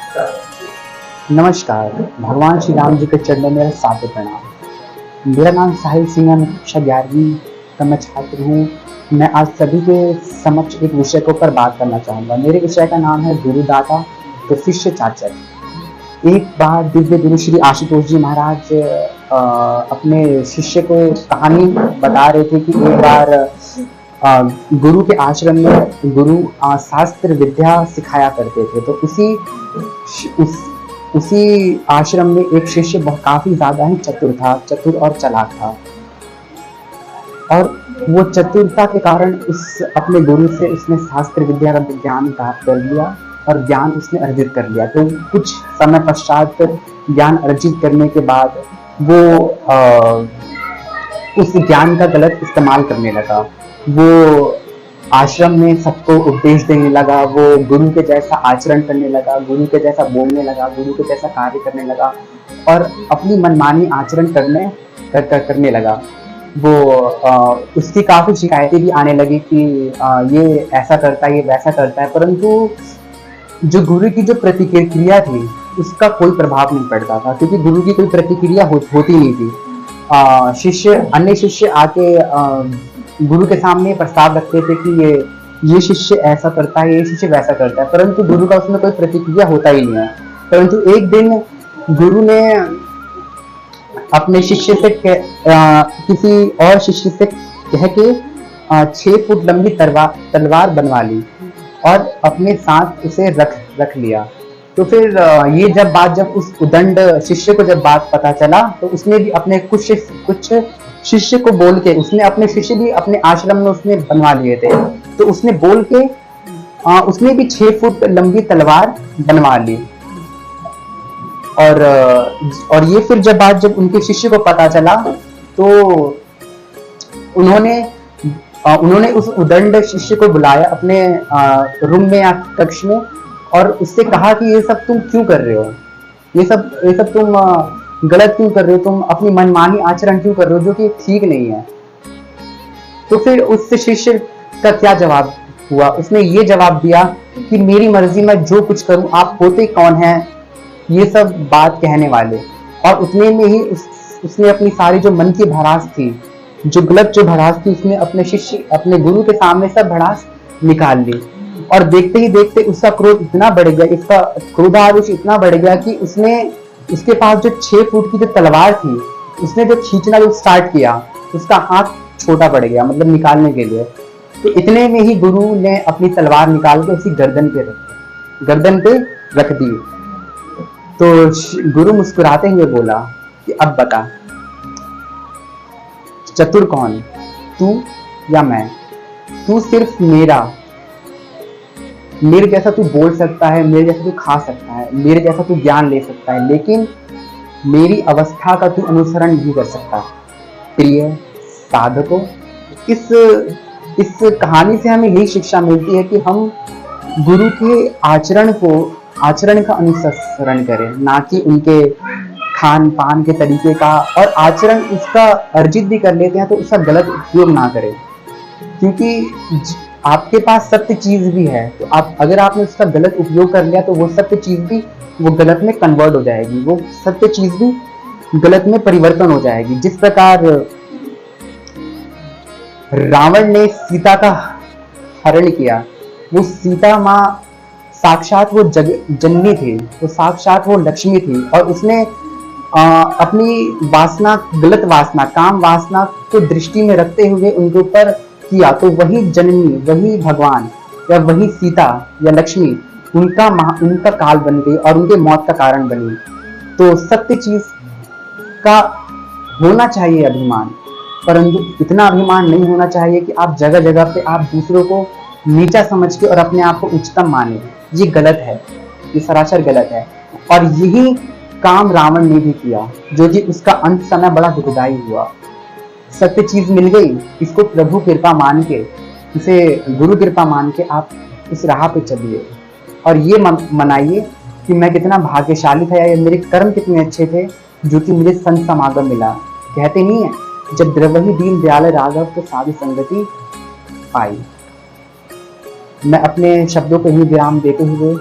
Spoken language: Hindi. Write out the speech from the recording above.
नमस्कार। भगवान श्री राम जी के चरणों में मेरा सादर प्रणाम। मेरा नाम साहिल सिंह है। मैं कक्षा 11वीं का मैं छात्र हूँ। मैं आज सभी के समक्ष एक विषय के ऊपर बात करना चाहूँगा। मेरे विषय का नाम है गुरुदाता तो शिष्य चाचक। एक बार दिव्य गुरु श्री आशुतोष जी महाराज अपने शिष्य को कहानी बता रहे थे कि एक बार गुरु के आश्रम में गुरु शास्त्र विद्या सिखाया करते थे। तो उसी आश्रम में एक शिष्य काफी ज्यादा ही चतुर और चालाक था। और वो चतुरता के कारण उस अपने गुरु से उसने शास्त्र विद्या का ज्ञान प्राप्त कर लिया और ज्ञान उसने अर्जित कर लिया। तो कुछ समय पश्चात ज्ञान अर्जित करने के बाद वो उस ज्ञान का गलत इस्तेमाल करने लगा। वो आश्रम में सबको उपदेश देने लगा, वो गुरु के जैसा आचरण करने लगा, गुरु के जैसा बोलने लगा, गुरु के जैसा कार्य करने लगा और अपनी मनमानी आचरण करने लगा। वो उसकी काफी शिकायतें भी आने लगी कि ये ऐसा करता है, ये वैसा करता है, परंतु जो गुरु की जो प्रतिक्रिया थी उसका कोई प्रभाव नहीं पड़ता था, क्योंकि गुरु की कोई प्रतिक्रिया होती नहीं थी। अन्य शिष्य आके गुरु के सामने प्रस्ताव रखते थे कि ये शिष्य ऐसा करता है, ये शिष्य वैसा करता है, परंतु गुरु का उसमें कोई प्रतिक्रिया होता ही नहीं है। परंतु एक दिन गुरु ने अपने शिष्य से किसी और शिष्य से कह के 6 फुट लंबी तलवार बनवा ली और अपने साथ उसे रख लिया। तो फिर ये जब उस उदंड शिष्य को जब बात पता चला तो उसने भी अपने कुछ शिष्य को बोल के उसने अपने शिष्य भी अपने आश्रम में उसने बनवा लिए थे। तो उसने बोल के उसने भी 6 फुट लंबी तलवार बनवा ली। और ये फिर जब उनके शिष्य को पता चला तो उन्होंने उस उदंड शिष्य को बुलाया अपने रूम में या कक्ष में और उससे कहा कि ये सब तुम क्यों कर रहे हो, ये सब तुम गलत क्यों कर रहे हो, तुम अपनी मनमानी आचरण क्यों कर रहे हो जो कि ठीक नहीं है। तो फिर उस शिष्य का क्या जवाब हुआ? उसने ये जवाब दिया कि मेरी मर्जी, मैं जो कुछ करूं, आप होते कौन हैं ये सब बात कहने वाले। और उतने में ही उसने अपनी सारी जो मन की भड़ास थी, जो गलत जो भड़ास थी, उसने अपने गुरु के सामने सब भड़ास निकाल ली। और देखते ही देखते उसका क्रोध इतना बढ़ गया, इसका क्रोधावेश इतना बढ़ गया कि उसके पास जो 6 फुट की जो तलवार थी उसने जो खींचना जो स्टार्ट किया, उसका हाथ छोटा पड़ गया, मतलब निकालने के लिए। तो इतने में ही गुरु ने अपनी तलवार निकाल के उसी गर्दन पे रख दी। तो गुरु मुस्कुराते हुए बोला कि अब बता, चतुर कौन, तू या मैं? तू सिर्फ मेरे जैसा तू बोल सकता है, मेरे जैसा तू खा सकता है, मेरे जैसा तू ज्ञान ले सकता है, लेकिन मेरी अवस्था का तू अनुसरण नहीं कर सकता। प्रिय साधकों, इस कहानी से हमें यही शिक्षा मिलती है कि हम गुरु के आचरण का अनुसरण करें, ना कि उनके खान पान के तरीके का। और आचरण उसका अर्जित भी कर लेते हैं तो उसका गलत उपयोग ना करें, क्योंकि आपके पास सत्य चीज भी है, तो अगर आपने उसका गलत उपयोग कर लिया तो वो सत्य चीज भी वो गलत में कन्वर्ट हो जाएगी, वो सत्य चीज भी गलत में परिवर्तन हो जाएगी। जिस प्रकार रावण ने सीता का हरण किया, वो सीता माँ साक्षात वो जननी थी, वो साक्षात वो लक्ष्मी थी, और उसने अपनी वासना, गलत वासना, काम वासना को दृष्टि में रखते हुए उनके ऊपर किया। तो वही जननी, वही भगवान या वही सीता या लक्ष्मी उनका काल बन गई और उनके मौत का कारण बनी। तो सत्य चीज का होना चाहिए अभिमान, परंतु इतना अभिमान नहीं होना चाहिए कि आप जगह जगह पे आप दूसरों को नीचा समझ के और अपने आप को उच्चतम माने। ये गलत है, ये सरासर गलत है। और यही काम रावण ने भी किया, जो कि उसका अंत समय बड़ा दुखदायी हुआ। सत्य चीज मिल गई, इसको प्रभु कृपा मान के, इसे गुरु कृपा मान के आप इस राह पे चलिए और ये मनाइए कि मैं कितना भाग्यशाली था, या मेरे कर्म कितने अच्छे थे जो कि मुझे संत समागम मिला। कहते नहीं है, जब द्रवही दीन दयाल राघव तो साधु संगति पाई। मैं अपने शब्दों को ही विराम देते हुए